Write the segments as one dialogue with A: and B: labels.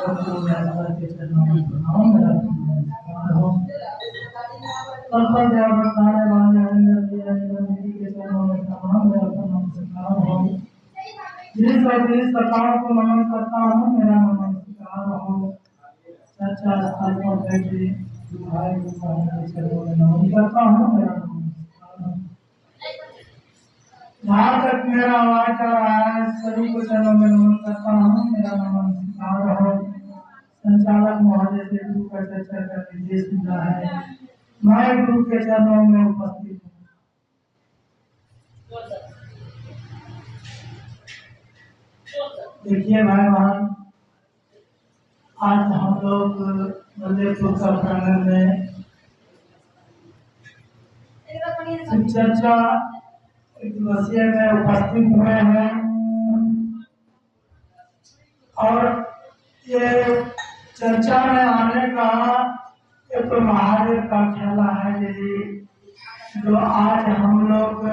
A: के चरणों में प्रणाम मेरा नमस्कार हो। संपद बताने वाले हरिंदर के चरणों में प्रणाम मेरा नमस्कार हो। जिस और जिस सरकार को नमन करता हूँ मेरा नमस्कार हो। सच्चा स्थान पर बैठे भाई के चरणों में नमन करता हूँ मेरा नमस्कार हो। जहाँ तक मेरा आवाज आ रहा है सभी को चरणों में नमन करता हूँ मेरा नमस्कार हो। संचालक महोदय से गुरु का चर्चा का निर्देश मिला है, मैं गुरु के चरणों में उपस्थित हूँ। देखिए भाई बहन, आज हम लोग बल्देवपुर का प्रांगण में चर्चा दिवसीय में उपस्थित हुए हैं और ये चर्चा में आने का एक तो महादेव का खेला है यदि जो आज हम लोग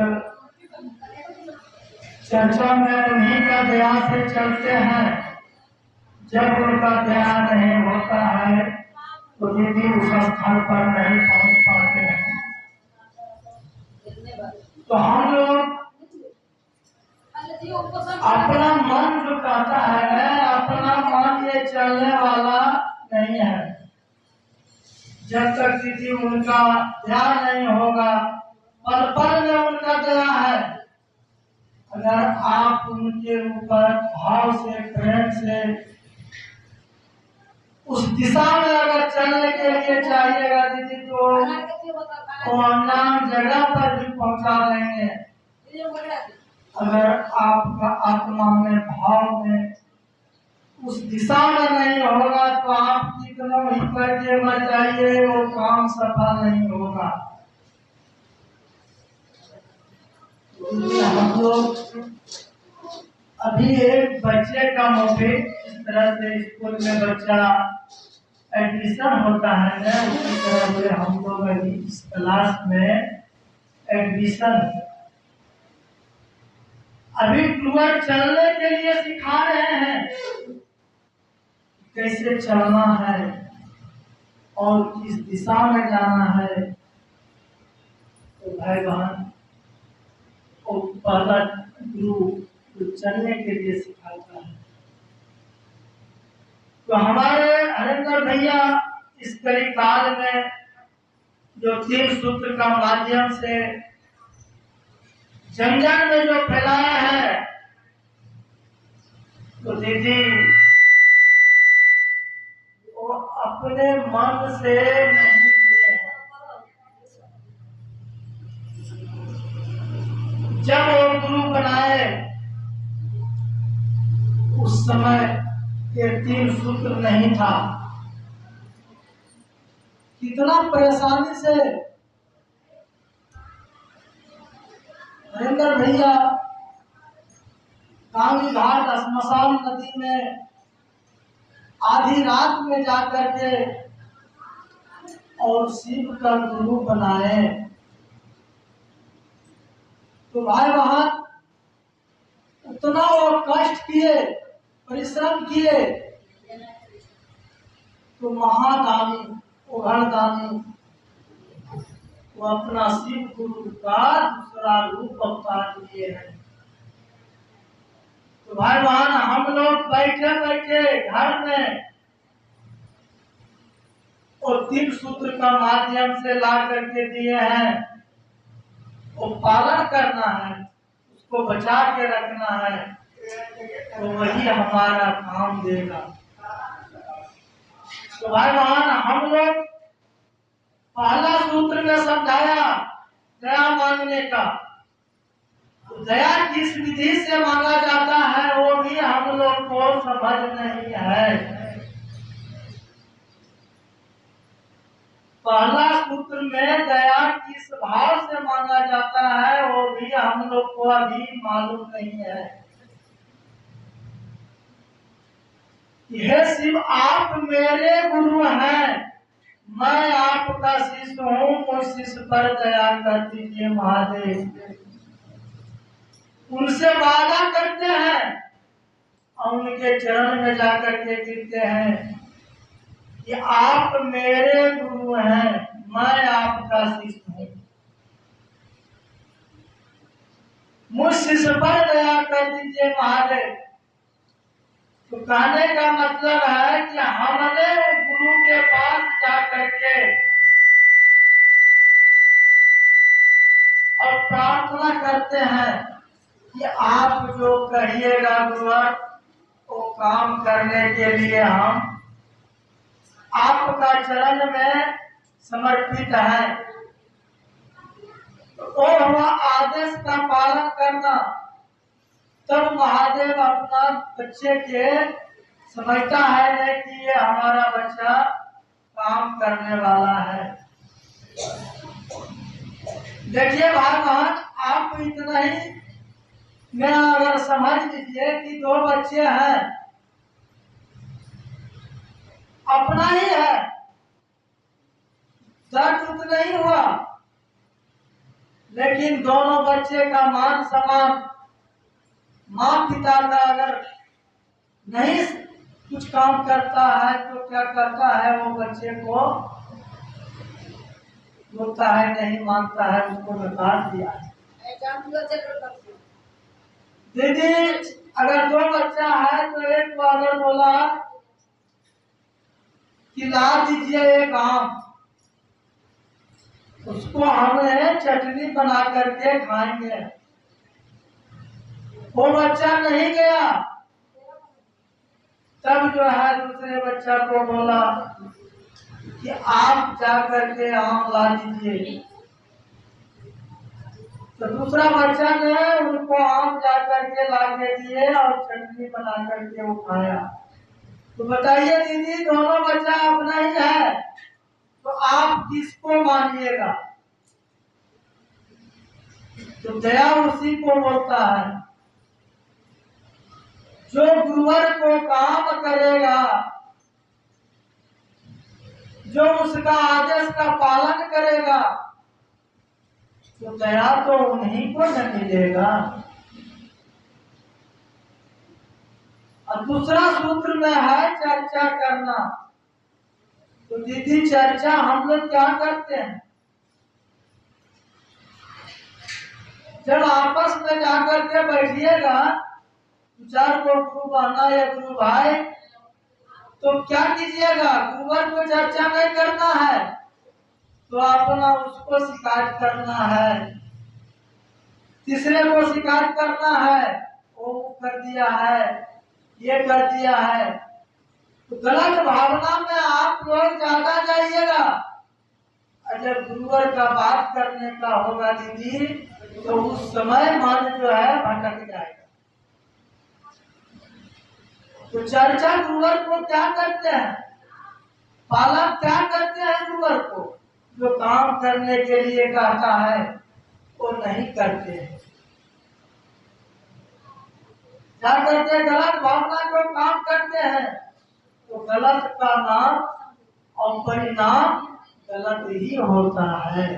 A: चर्चा में उन्हीं का दया से चलते हैं। जब उनका दया नहीं होता है तो दीदी उस स्थान पर नहीं पहुंच पाते हैं। तो हम लोग अपना मन जो कहता है अपना मन ये चलने वाला नहीं है। जब तक दीदी उनका दया नहीं होगा, पल पल में उनका दया है। अगर आप उनके ऊपर भाव से प्रेम से उस दिशा में अगर चलने के लिए चाहिएगा दीदी तो जगह पर भी पहुंचा देंगे। अगर आपका आत्मा में भाव में उस दिशा में नहीं होगा तो आप कितना ही करके मर जाइए वो काम सफल नहीं होगा। हम लोग अभी एक बच्चे का मोबाइल इस तरह से स्कूल में बच्चा एडमिशन होता है ना, उसी तरह से हम लोग अभी इस क्लास में एडमिशन अभी टूर चलने के लिए सिखा रहे हैं, कैसे चलना है और किस दिशा में जाना है। तो भाई बहन और पहला गुरु जो चलने के लिए सिखाता है। तो हमारे हरिंदर भैया इस कली काल में जो 3 सूत्र का माध्यम से जन जन में जो फैलाया है, तो दीदी वो अपने मन से नहीं किए हैं। जब वो गुरु बनाए उस समय ये 3 सूत्र नहीं था। कितना परेशानी से हरिंदर भैया काली घाट श्मशान नदी में आधी रात में जाकर के और शिव का गुरु बनाए। तो भाई बहन उतना वो कष्ट किए, परिश्रम किए, तो महादानी उघड़दानी वो अपना शिव गुरु का दूसरा रूप अवतार लिए हैं। तो भाई बहन हम लोग बैठे बैठे घर में और 3 सूत्र का माध्यम से ला करके दिए हैं, वो पालन करना है, उसको बचा के रखना है, तो वही हमारा काम देगा। तो भाई बहन हम लोग पहला सूत्र में समझाया दया मांगने का। तो दया किस विधि से मांगा जाता है वो भी हम लोग को समझ नहीं है। पहला सूत्र में दया किस भाव से मांगा जाता है वो भी हम लोग को अभी मालूम नहीं है। यह शिव आप मेरे गुरु हैं, मैं आपका शिष्य हूँ, मुझ शिष्य पर दया कर दीजिए महादेव। उनसे वादा करते हैं और उनके चरण में जाकर के गिरते हैं कि आप मेरे गुरु हैं, मैं आपका शिष्य हूं, मुझ शिष्य पर दया कर दीजिए महादेव। तो कहने का मतलब है कि हमने गुरु के पास जाकर के और प्रार्थना करते हैं कि आप जो कहिएगा गुरुवर, वो काम करने के लिए हम आपका चरण में समर्पित है। तो हुआ आदेश का पालन करना, तब महादेव अपना बच्चे के समझता है नहीं कि ये हमारा बच्चा काम करने वाला है। देखिए भगवान, आप इतना ही मैं अगर समझ लीजिए कि दो बच्चे हैं, अपना ही है, दर्द उतना ही हुआ, लेकिन दोनों बच्चे का मान सम्मान, माँ पिता का अगर नहीं कुछ काम करता है तो क्या करता है, वो बच्चे को बोलता है, नहीं मानता है, उसको निकाल दिया। दीदी अगर दो बच्चा है तो एक को अगर बोला कि ला दीजिए एक आम, उसको हमें चटनी बना करके खाएंगे, वो बच्चा नहीं गया, तब जो है दूसरे बच्चा को बोला कि आप जा करके आम ला दीजिए। तो दूसरा बच्चा ने उनको आम जा करके ला के दिए और चटनी बना करके वो खाया। तो बताइए दीदी, दोनों बच्चा अपना ही है, तो आप किसको मानिएगा? तो दया उसी को बोलता है जो गुरुवर को काम करेगा, जो उसका आदेश का पालन करेगा, तो दया तो उन्हीं को न मिलेगा। और दूसरा सूत्र में है चर्चा करना। तो दीदी चर्चा हम लोग क्या करते हैं, जब आपस में जाकर के बैठिएगा, चार को गुरु बहना या गुरु भाई, तो क्या कीजिएगा, गुरुवर को चर्चा नहीं करना है तो अपना उसको शिकायत करना है, तीसरे को शिकायत करना है, वो कर दिया है, ये कर दिया है। तो गलत भावना में आप लोग ज्यादा जाइएगा। जब गुरुवर का बात करने का होगा दीदी, तो उस समय मन जो है भटक जाएगा। तो चर्चा गुरुवर को क्या करते हैं, पालन क्या करते हैं गुरुवर को, जो काम करने के लिए कहता है वो नहीं करते हैं, क्या करते हैं, गलत भावना को काम करते हैं, तो गलत का नाम और परिणाम गलत ही होता है।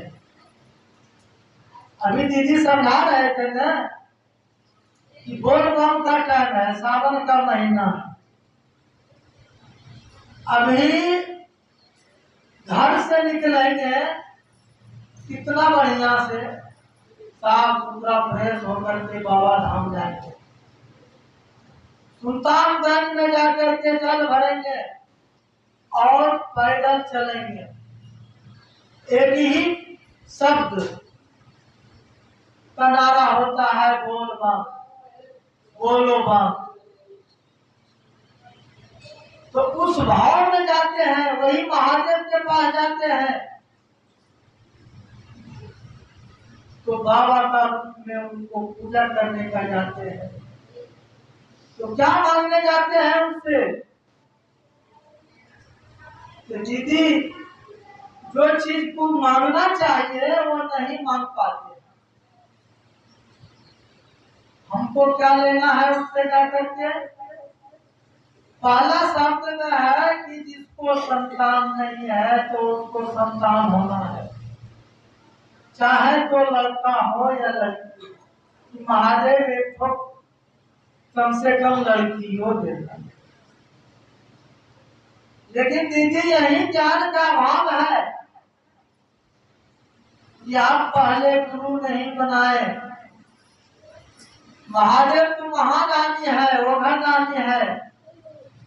A: अभी दीदी समझा रहे थे ना कि बोलबम का टाइम है, सावन का महीना, अभी घर से निकलेंगे कितना बढ़िया से साफ सुथरा फ्रेश होकर के बाबा धाम जाएंगे, सुल्तानगंज में जाकर के जल भरेंगे और पैदल चलेंगे। एक ही शब्द का नारा होता है, बोल बम, बोलो बम। तो उस भाव में जाते हैं, वही महादेव के पास जाते हैं, तो बाबा का रूप में उनको पूजा करने का जाते हैं। तो क्या मांगने जाते हैं उनसे? तो दीदी जो चीज को मांगना चाहिए वो नहीं मांग पाते। हमको क्या लेना है उससे जाकर के? पहला शब्द में है कि जिसको संतान नहीं है तो उसको संतान होना है, चाहे तो लड़का हो या लड़की। महादेव एक कम से कम लड़की हो देता। लेकिन दीदी यही ज्ञान का अभाव है कि आप पहले गुरु नहीं बनाए। महादेव तो महादानी है, वो घरदानी है,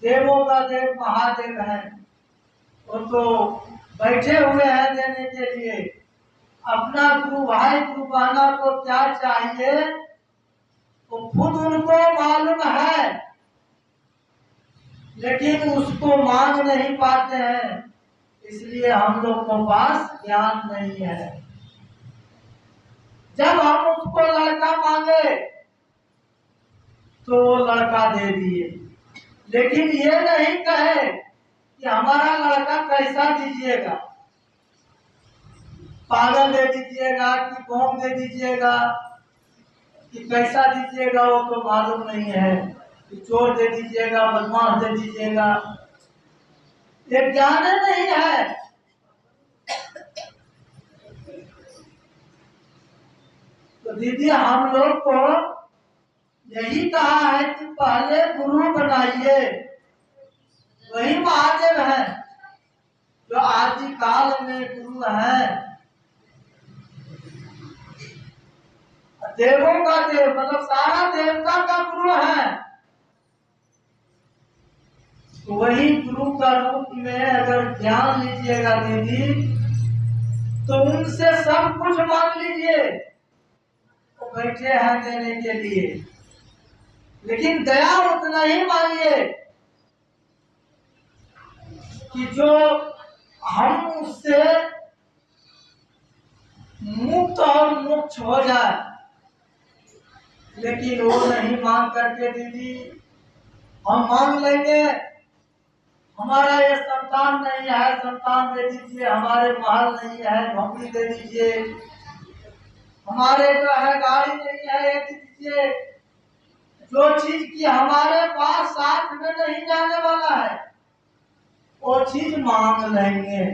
A: देवों का देव महादेव है। वो तो बैठे हुए हैं देने के लिए। अपना गुरु भाई गुरु बहना को क्या चाहिए तो खुद उनको मालूम है, लेकिन उसको मांग नहीं पाते हैं, इसलिए हम लोग को पास ज्ञान नहीं है। जब हम उसको लड़का मांगे तो वो लड़का दे दिए, लेकिन ये नहीं कहे कि हमारा लड़का कैसा दीजिएगा, पागल दे दीजिएगा कि गोंग दे दीजिएगा कि कैसा दीजिएगा, वो तो मालूम नहीं है। कि चोर दे दीजिएगा, बदमाश दे दीजिएगा, ये ज्ञान नहीं है। तो दीदी हम लोग को यही कहा है कि पहले गुरु बनाइए। वही महादेव है जो आदि काल में गुरु है। देवों का देव मतलब सारा देवता का गुरु है। तो वही गुरु का रूप में अगर ज्ञान लीजिएगा दीदी तो उनसे सब कुछ मांग लीजिए, तो बैठे हैं देने के लिए। लेकिन दया उतना ही मांगिए कि जो हम उससे मुक्त और मोक्ष हो जाए। लेकिन वो नहीं मांग करके दीदी हम मांग लेंगे हमारा ये संतान नहीं है, संतान दे दीजिए, हमारे महल नहीं है, नौकरी दे दीजिए, हमारे जो है गाड़ी नहीं है, ये दीजिए। जो चीज की हमारे पास साथ में नहीं जाने वाला है वो चीज मांग लेंगे।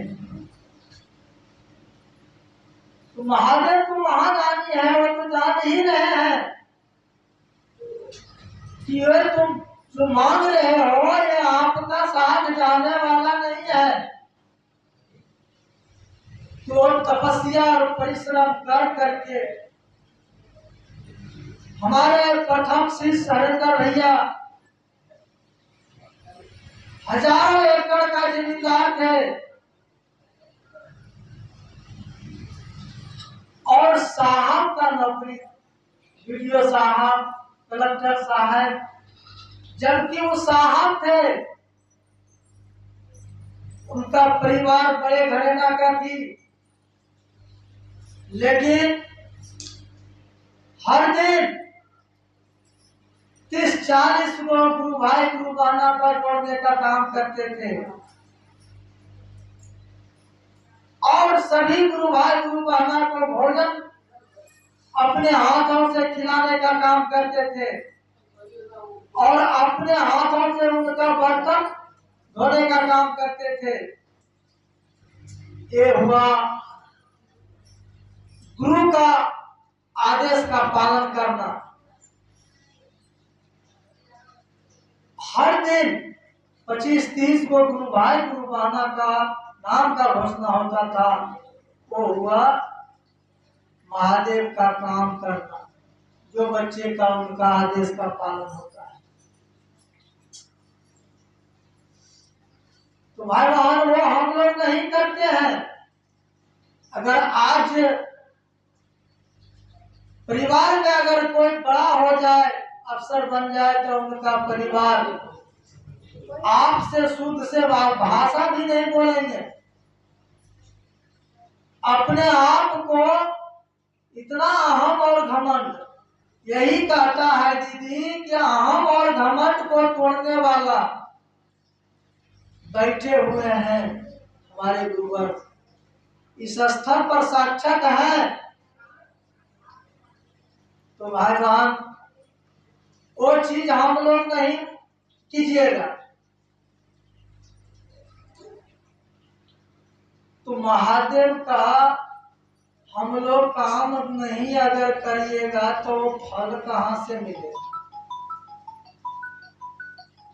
A: तो महादेव तो महादानी है, वो तो जान ही रहे हैं कि ये तुम जो मांग रहे हो ये आपका साथ जाने वाला नहीं है। तो तपस्या और परिश्रम कर करके हमारे प्रथम शिष्य हरेंद्र भैया हजारों एकड़ का जमींदार थे और साहब का नौकरी, वीडियो साहब, कलेक्टर साहब, जबकि वो साहब थे। उनका परिवार बड़े घराना का थी, लेकिन हर दिन 30-40 को गुरु भाई गुरु बहना पर जोड़ने का काम करते थे और सभी गुरु भाई गुरु बहना को भोजन अपने हाथों से खिलाने का काम करते थे और अपने हाथों से उनका बर्तन धोने का काम करते थे। ये हुआ गुरु का आदेश का पालन करना। हर दिन 25-30 को गुरु भाई गुरु बहना का नाम का घोषणा होता था। वो हुआ महादेव का काम करना, जो बच्चे का उनका आदेश का पालन होता है। तो भाई बहन वो हम लोग नहीं करते हैं। अगर आज परिवार में अगर कोई बड़ा हो जाए, अफसर बन जाए, तो उनका परिवार आपसे शुद्ध से भाषा भी नहीं बोलेंगे। अपने आप को इतना अहम और घमंड, यही कहता है दीदी कि अहम और घमंड को तोड़ने वाला बैठे हुए हैं हमारे गुरुवर। इस स्तर पर साक्षात है। तो भाई बहन वो चीज हम लोग नहीं कीजिएगा। तो महादेव का हम लोग काम नहीं अगर करिएगा तो फल कहाँ से मिलेगा।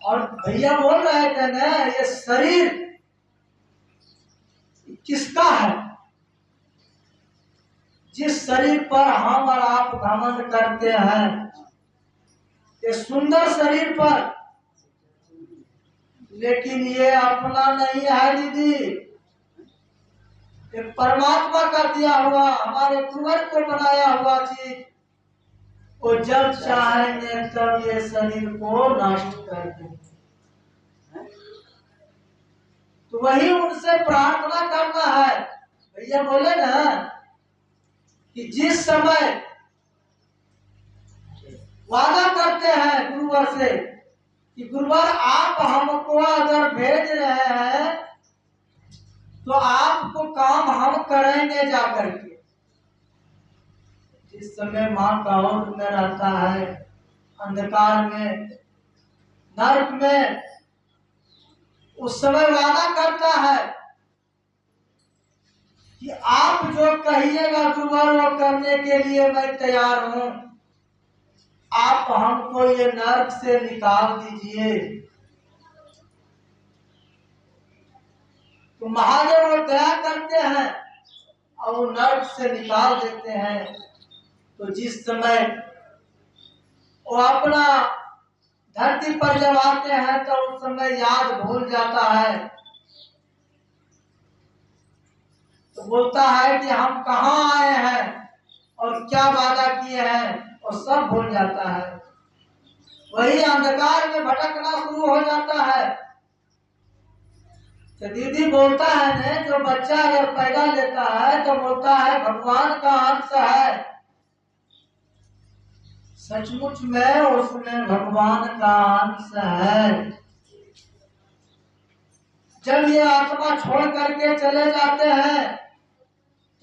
A: और भैया बोल रहे थे ना, ये शरीर किसका है? जिस शरीर पर हम और आप घमंड करते हैं, ये सुंदर शरीर पर, लेकिन ये अपना नहीं है दीदी, ये परमात्मा का दिया हुआ, हमारे कुंवर को बनाया हुआ चीज। वो जब चाहेंगे तब ये शरीर को नष्ट कर देंगे। तो वही उनसे प्रार्थना करना है। भैया बोले ना कि जिस समय वादा करते हैं गुरुवर से कि गुरुवर आप हमको अगर भेज रहे हैं तो आपको काम हम करेंगे जाकर के। जिस समय माँ का औध में रहता है, अंधकार में, नरक में, उस समय वादा करता है कि आप जो कहिएगा गुरुवर वो करने के लिए मैं तैयार हूं। आप हमको ये नरक से निकाल दीजिए। तो महादेव वो दया करते हैं और वो नरक से निकाल देते हैं। तो जिस समय वो अपना धरती पर जब आते हैं तो उस समय याद भूल जाता है, तो बोलता है कि हम कहाँ आए हैं और क्या वादा किए हैं, और सब भूल जाता है। वही अंधकार में भटकना शुरू हो जाता है। तो दीदी बोलता है ने, जो बच्चा अगर पैदा लेता है तो बोलता है भगवान का अंश है। सचमुच में उसमें भगवान का अंश है। जब ये आत्मा छोड़ करके चले जाते हैं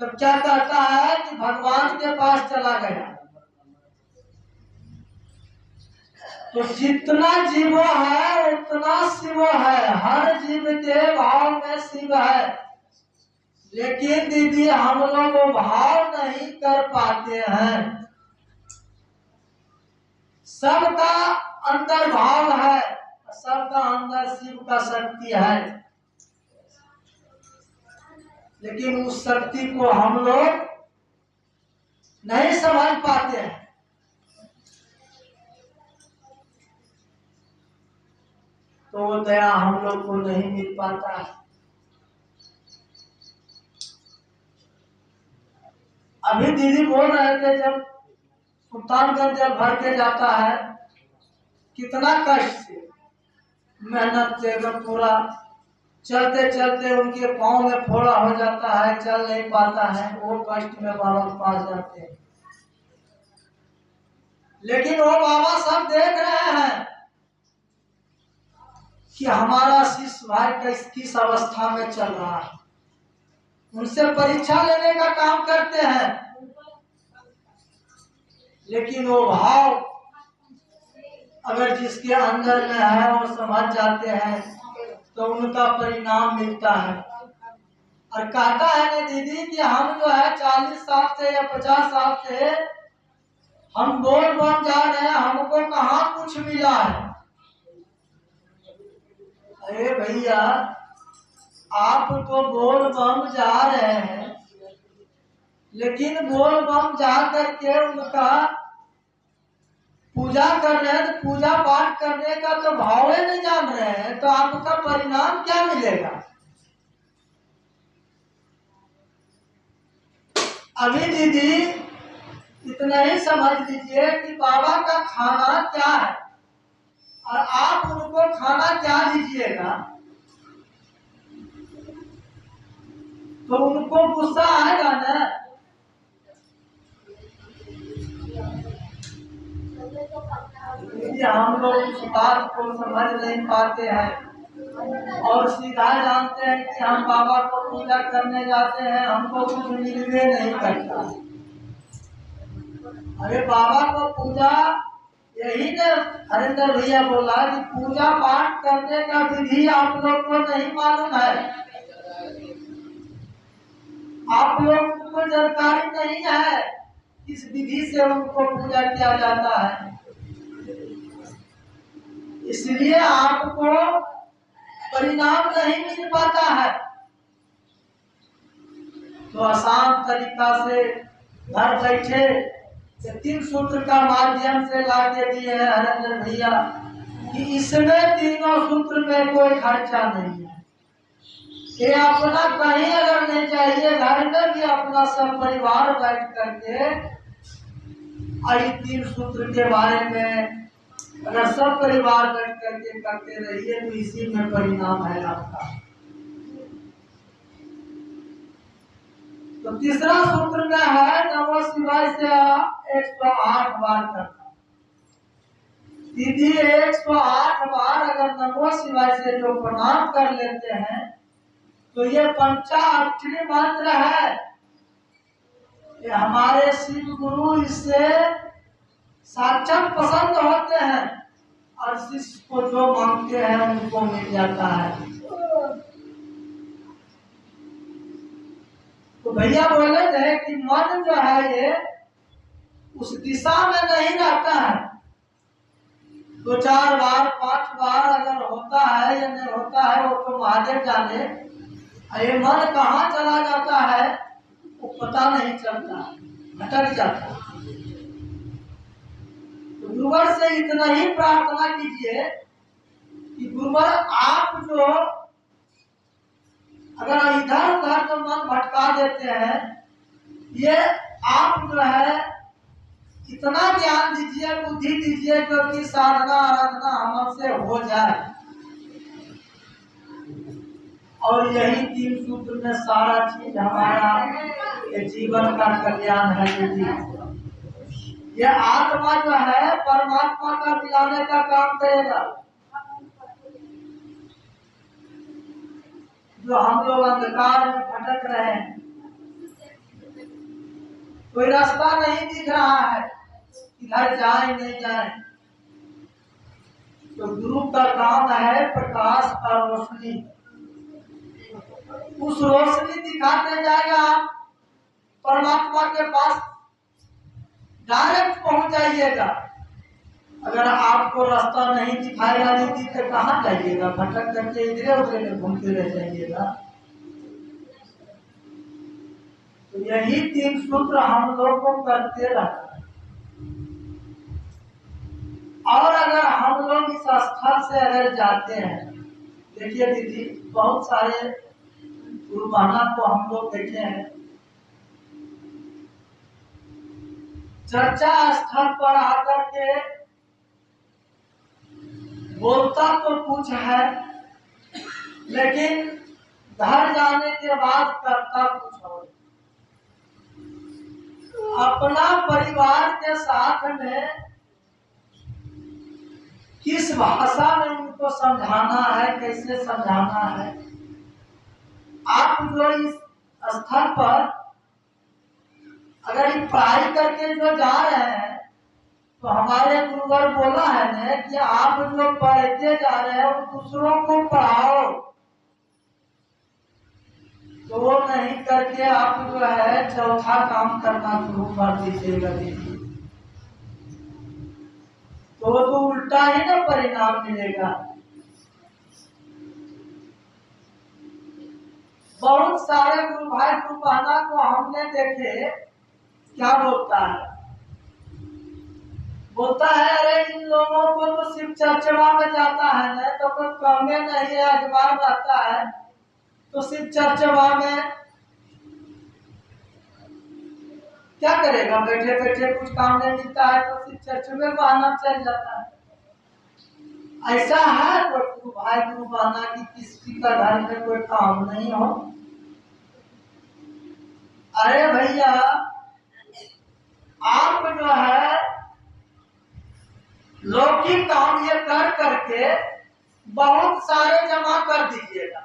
A: तब क्या कहता है कि भगवान के पास चला गया। तो जितना जीव है उतना शिव है, हर जीव के भाव में शिव है। लेकिन दीदी हम लोग वो भाव नहीं कर पाते हैं। सबका अंदर भाव है, सबका अंदर शिव का शक्ति है, लेकिन उस शक्ति को हम लोग नहीं समझ पाते हैं। तो वो दया हम लोग को नहीं मिल पाता है। अभी दीदी बोल रहे थे जब सुल्तानगंज जब भर के जाता है, कितना कष्ट से, मेहनत से एकदम पूरा चलते चलते उनके पाँव में फोड़ा हो जाता है, चल नहीं पाता है, वो कष्ट में बाबा के पास जाते हैं। लेकिन वो बाबा सब देख रहे हैं कि हमारा शिष्य भाई किस अवस्था में चल रहा है। उनसे परीक्षा लेने का काम करते हैं, लेकिन वो भाव अगर जिसके अंदर में है वो समझ जाते हैं तो उनका परिणाम मिलता है। और कहता है ना दीदी कि हम जो है 40 साल से या 50 साल से हम बोल बम जा रहे हैं, हमको कहाँ कुछ मिला है। अरे भैया, आप तो बोल बम जा रहे हैं, लेकिन बोल बम जा करके उनका पूजा कर रहे हैं, तो पूजा पाठ करने का तो भाव ही नहीं जान रहे हैं, तो आपका परिणाम क्या मिलेगा। अभी दीदी इतना ही समझ लीजिए कि बाबा का खाना क्या है और आप उनको खाना क्या दीजिएगा तो उनको गुस्सा आएगा ना। हम लोग इस बात को समझ नहीं पाते हैं और सीधा जानते हैं कि हम बाबा को पूजा करने जाते हैं, हमको कुछ मिलवे नहीं करता। अरे बाबा को पूजा, यही ने हरिंदर भैया बोला कि पूजा पाठ करने का विधि आप लोग को नहीं मालूम है, आप लोग को जानकारी नहीं है किस विधि से उनको पूजा किया जाता है। इसलिए आपको परिणाम नहीं मिल पाता है। तो आसान तरीका से घर बैठे 3 सूत्र का माध्यम से लाके दिए है हरेंद्र भैया कि इसमें तीनों सूत्र में कोई खर्चा नहीं है। ये अपना कहीं अगर नहीं चाहिए, घर में भी अपना सब परिवार बैठ करके 3 सूत्र के बारे में अगर सब परिवार बैठ करके करते रहिए तो इसी में परिणाम है आपका। तो तीसरा सूत्र में है नमो शिवाय से 108 बार करना। दीदी 108 बार अगर नमो शिवाय से जो प्रणाम कर लेते हैं तो ये पंचाक्षरी मंत्र है। ये हमारे शिव गुरु इससे साक्षात पसंद होते हैं और शिष्य को जो मांगते हैं उनको मिल जाता है। तो भैया बोले थे कि मन जो है ये उस दिशा में नहीं रहता है। 2-4 बार 5 बार अगर होता है या नहीं होता है वो तो महादेव जाने। ये मन कहाँ चला जाता है वो पता नहीं चलता, भटक जाता। तो गुरुवर से इतना ही प्रार्थना कीजिए कि गुरुवर आप जो अगर इधर उधर जो मन भटका देते हैं, ये आप जो है इतना ज्ञान दीजिए, बुद्धि दीजिए जो कि साधना आराधना हमसे हो जाए। और यही 3 सूत्र में सारा चीज हमारा ये जीवन का कल्याण है। ये आत्मा जो है परमात्मा का मिलाने का काम करेगा। जो हम लोग अंधकार में भटक रहे हैं, कोई रास्ता नहीं दिख रहा है, इधर जाए नहीं जाए, तो गुरु का काम है प्रकाश और रोशनी। उस रोशनी दिखाते जाएगा, परमात्मा के पास डायरेक्ट पहुंच जाइएगा। अगर आपको रास्ता नहीं दिखाएगा दीदी तो कहाँ जाइएगा? भटक करके इधर उधर घूमते रह जाइएगा। तो यही 3 सूत्र हम लोग को करते रहना है। और अगर हम लोग इस स्थल से अगर जाते हैं, देखिए दीदी बहुत सारे गुरु महाराज को हम लोग देखे हैं, चर्चा स्थल पर आकर के बोलता तो कुछ है लेकिन घर जाने के बाद करता कुछ और। अपना परिवार के साथ में किस भाषा में उनको समझाना है, कैसे समझाना है। आप जो इस स्थल पर अगर पढ़ाई करके जो जा रहे हैं तो हमारे गुरुवर बोला है ना कि आप जो पढ़ते जा रहे हैं दूसरों को पढ़ाओ। तो वो नहीं करके आप जो है चौथा काम करना शुरू कर दीजिएगा दीदी, तो उल्टा ही ना परिणाम मिलेगा। बहुत सारे गुरु भाई गुरु बहना को हमने देखे क्या बोलता है अरे इन लोगों को तो शिव चर्चा में जाता है ना, तो कोई कमे नहीं है, अजवार रहता है तो शिव चर्चा में क्या करेगा? बैठे बैठे कुछ काम नहीं मिलता है तो शिव चर्चा में बहाना चल जाता है। ऐसा है कोई गुरु भाई गुरु बहना की किसी का घर में कोई काम नहीं हो? अरे भैया आप जो है लौकिक काम ये कर करके बहुत सारे जमा कर दीजिएगा,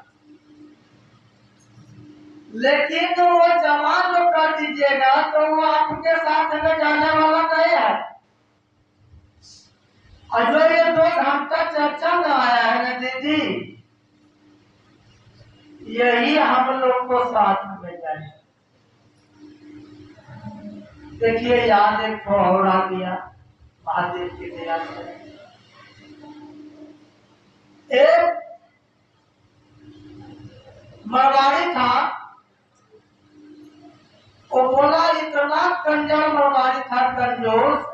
A: लेकिन वो जमा जो कर दीजिएगा तो वो आपके साथ में जाने वाला नहीं है। और जो ये 2 घंटा चर्चा में आया है ना दीदी, यही हम लोग को साथ में जाए। देखिए याद एक और आ गया महादेव की दया से। एक मारवाड़ी था, वो बोला इतना कंजर मारवाड़ी था, कंजूस,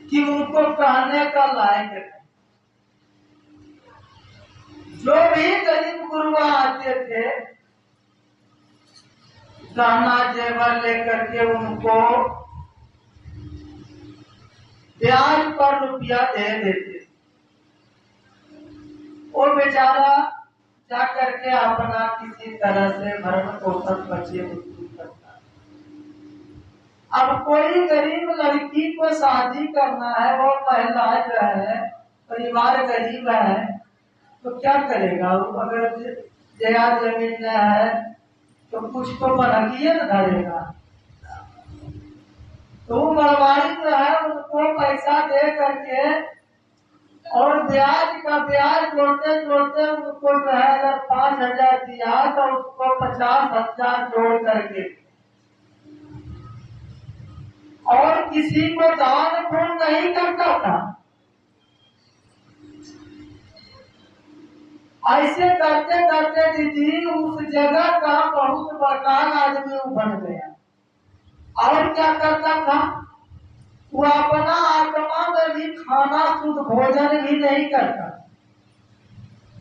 A: कि उनको कहने का लायक है। जो भी गरीब गुरुआ आते थे, गहना जेवर लेकर के उनको ब्याज पर रुपया दे देते। वो बेचारा जा करके अपना किसी तरह से भरण पोषण बच्चे करता। अब कोई गरीब लड़की को शादी करना है, वो महिला जो है, परिवार गरीब है, तो क्या करेगा? अगर जया जमीन न है तो कुछ तो बनकिए न धरेगा। तो मारवाड़ी जो है उनको पैसा दे करके और ब्याज का ब्याज जोड़ते जोड़ते उनको जो है अगर 5,000 दिया तो उसको 50,000 जोड़ करके, और किसी को दान पुण्य नहीं करता था। ऐसे करते करते दीदी उस जगह का बहुत बड़ा आदमी बन गया। और क्या करता था? वो अपना आत्मा में भी खाना शुद्ध भोजन भी नहीं करता।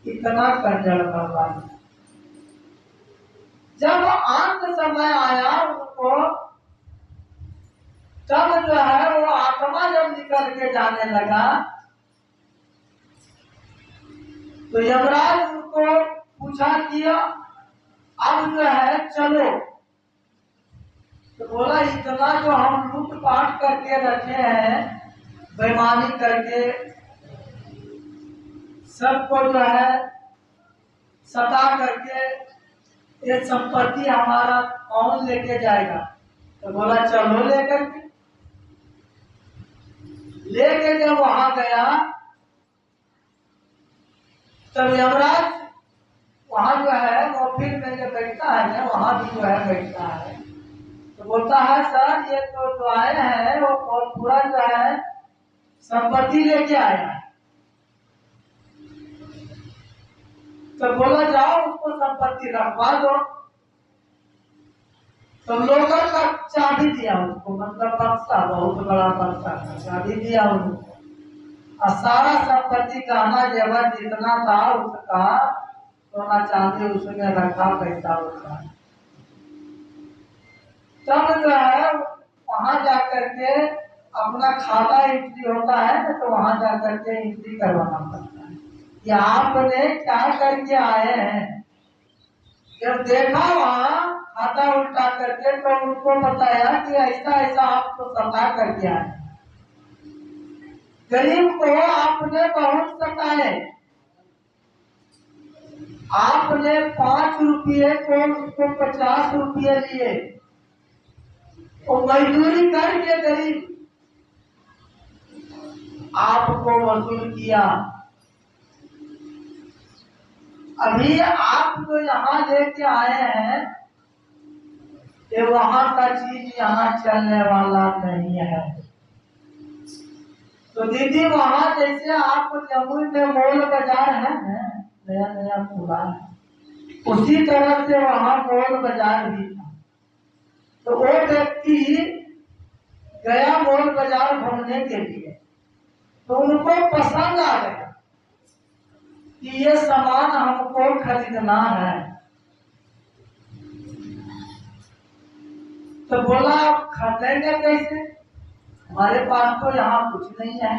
A: इतना कंजर भगवान। जब अंत समय आया उनको, तब जो है वो आत्मा जब निकल के जाने लगा तो यमराज उनको पूछा कि अब जो है चलो। तो बोला इतना जो हम लूटपाट करके रखे हैं, बेईमानी करके सबको जो है सता करके, ये संपत्ति हमारा कौन लेके जाएगा? तो बोला चलो लेकर के। लेके जब वहां गया तब यमराज वहां जो है महफिल में जो बैठता है ना, वहां भी जो है बैठता है। तो बोलता है सर ये तो जो आए हैं वो पूरा जो है संपत्ति लेके आया है। तो बोला जाओ उसको संपत्ति रखवा दो। तो लोगों का चाबी दिया उसको, मतलब बक्सा, बहुत बड़ा बक्सा का चाबी दिया उनको, और सारा संपत्ति गहना जेवर जितना था उसका सोना चांदी उसमें रखा, पैसा उसका। तब जो है वहां जाकर के अपना खाता एंट्री होता है ना, तो वहां जाकर के एंट्री करवाना पड़ता है कि आपने क्या करके आए हैं। जब देखा वहां खाता उल्टा करके तो उनको बताया कि ऐसा ऐसा आपको सता करके आए, गरीब को आपने बहुत सताए, आपने 5 रुपये को उसको 50 रुपये लिए, वो मजदूरी करके गरीब आपको वसूल किया। अभी आप जो यहाँ लेके आए हैं ये वहां का चीज यहाँ चलने वाला नहीं है। तो दीदी वहां जैसे आप जमुई में मॉल बाजार है ना, नया नया खुला है, उसी तरह से वहां मॉल बाजार भी था। तो वो व्यक्ति गया मॉल बाजार घूमने के लिए, तो उनको पसंद आ गया कि ये सामान हमको खरीदना है। तो बोला आप खरीदेंगे कैसे? हमारे पास तो यहाँ कुछ नहीं है,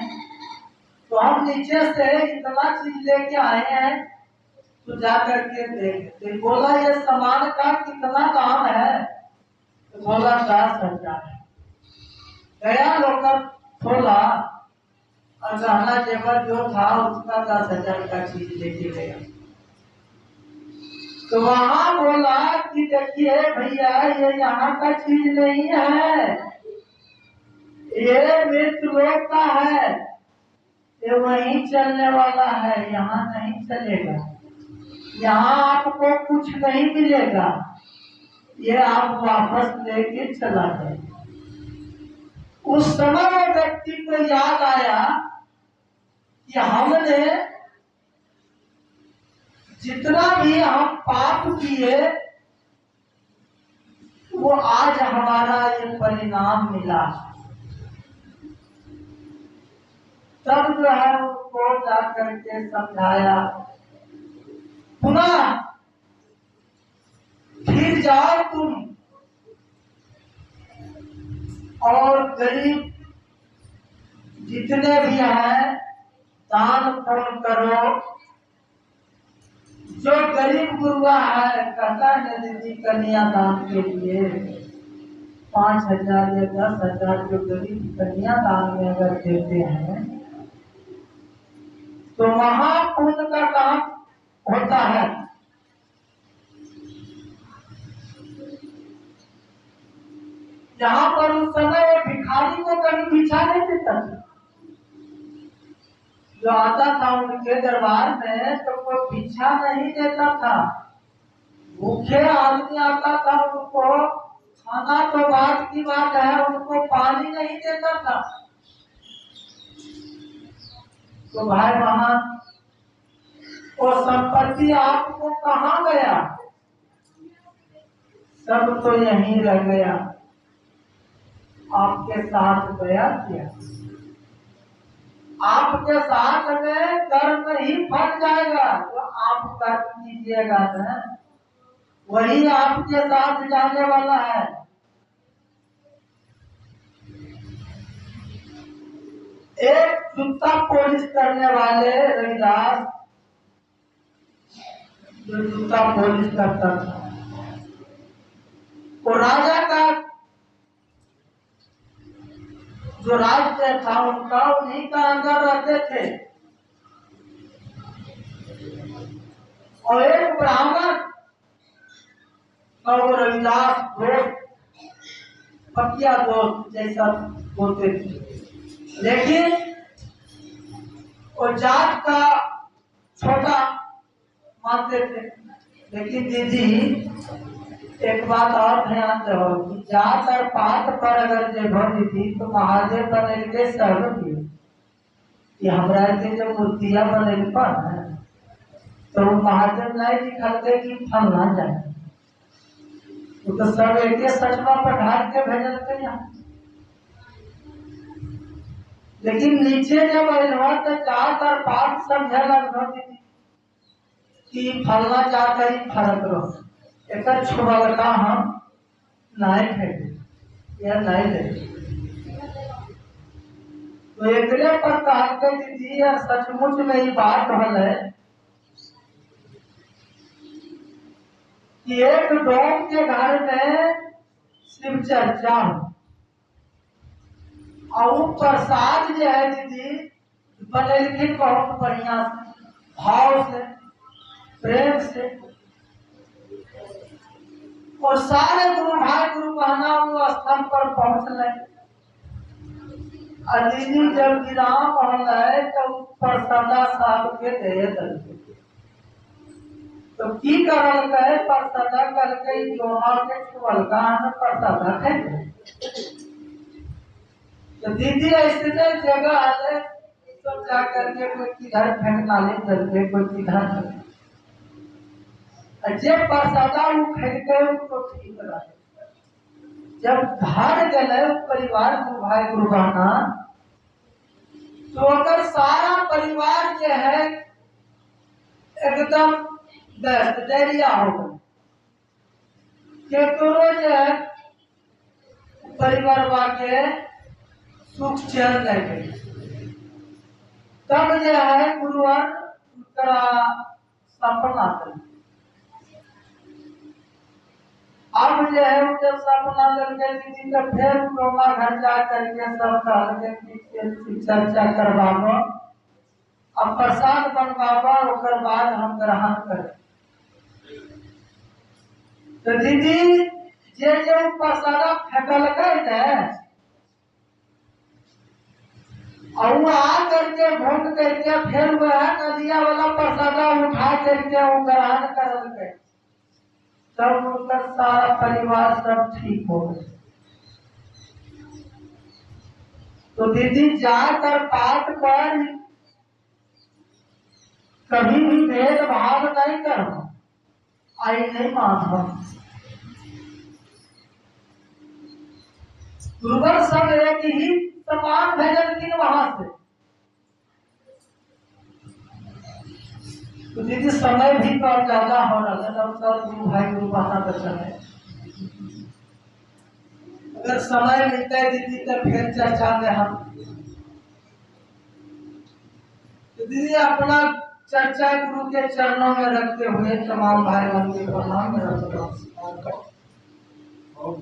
A: तो हम नीचे से इतना चीज लेके आए हैं, तो जा करके देखते। बोला ये सामान का कितना दाम है? तो बोला 10,000 है। गया लोकर खोला और गहना जेवर जो था उसका 10,000 का चीज लेके गया। तो वहां बोला कि देखिए भैया ये यहाँ का चीज नहीं है, ये मृत्यु लोक का है, ये वहीं चलने वाला है, यहाँ नहीं चलेगा, यहाँ आपको कुछ नहीं मिलेगा, ये आप वापस लेके चला जाए। उस समय व्यक्ति को याद आया कि हमने जितना भी हम पाप किए वो आज हमारा ये परिणाम मिला। तब जो है उनको जा करके समझाया, पुनः फिर जाओ तुम और गरीब जितने भी हैं दान पुण्य करो। जो गरीब गुरुआ है कहता है दीदी कन्यादान के लिए 5,000 या 10,000 जो गरीब कन्यादान में अगर देते हैं तो महापुण्य का काम होता है। जहाँ पर उस समय वो भिखारी को कभी पीछा नहीं देता था। जो आता था उनके दरबार में तो वो पीछा नहीं देता था। भूखे आदमी आता था उनको खाना तो बात की बात है, उनको पानी नहीं देता था। तो भाई वहां वो संपत्ति आपको कहाँ गया? सब तो यहीं रह गया, आपके साथ गया क्या? आपके साथ में कर्म ही फल जाएगा। जो आप कर्म कीजिएगा ना वही आपके साथ जाने वाला है। एक जूता पॉलिश करने वाले रविदास जो जूता पॉलिश करता था वो राजा का जो राज्य था उनका उन्हीं का अंदर रहते थे। और एक ब्राह्मण और रविदास दोस्त पकिया दोस्त जैसा होते थे, लेकिन वो जात का छोटा मानते थे। लेकिन दीदी एक बात और ध्यान दो कि जात और पात पर अगर जे भरी थी तो महादेव बने के सहमति कि हमरा के जो मूर्तियां बने पर है तो महादेव नहीं दिखाते कि फल ना जाए तो सब एक सचमा पढ़ाई के भेजल थे यहाँ। लेकिन नीचे जब अनवा तो जात और पात समझे लगभग कि फलना जात है फरक रहो एक छुड़का हम नहीं फेंके या नहीं ले तो एकरे पर कहते दीदी यार सचमुच में ये बात है कि एक डोम के घर में शिव चर्चा और प्रसाद जो है दीदी बनेलखिन बहुत बढ़िया भाव से प्रेम से और सारे गुरु भाई गुरु बहना वो स्थान पर पहुंचले। दीदी जब विराम है तो प्रसादा साहब के दे तो की करल कहे प्रसादा करके जोमा के छुअलका में प्रसादा खाए। तो दीदी ऐसे जगह है सब जा करके कोई किधर फेंकना ले करके कोई किधर जब प्रसादा वो फेंके उनको ठीक रहे। जब घर गए परिवार गुरु भाई गुरु बहना तो अगर सारा परिवार जो है एकदम डायरिया हो गए जो है परिवार वाके सुख चैन लगे तब जो है गुरुवार सपना कर अब जो है जब सपना करके किसी का फिर लोगा घर जा करके सब चर्चा करवाबो अब प्रसाद बनवाबो ओकर बाद हम ग्रहण करें। तो दीदी जे जे प्रसाद फेंकल और आ करके भोग करके फिर वह नदिया वाला प्रसाद उठा करके वो ग्रहण कर तब उनका सारा परिवार सब ठीक हो गए। तो दीदी जाकर पाठ पर कभी भी भेदभाव नहीं करो। आई नहीं माधव, गुरुवर सब एक ही समान भजन की वहां से। तो दीदी समय भी तो ज्यादा हो रहा है, तब सर गुरु भाई गुरु माता का समय, अगर समय मिलता है दीदी तो फिर चर्चा में हम। तो दीदी अपना चर्चा गुरु के चरणों में रखते हुए तमाम भाई बहन के प्रणाम में रखता हूँ।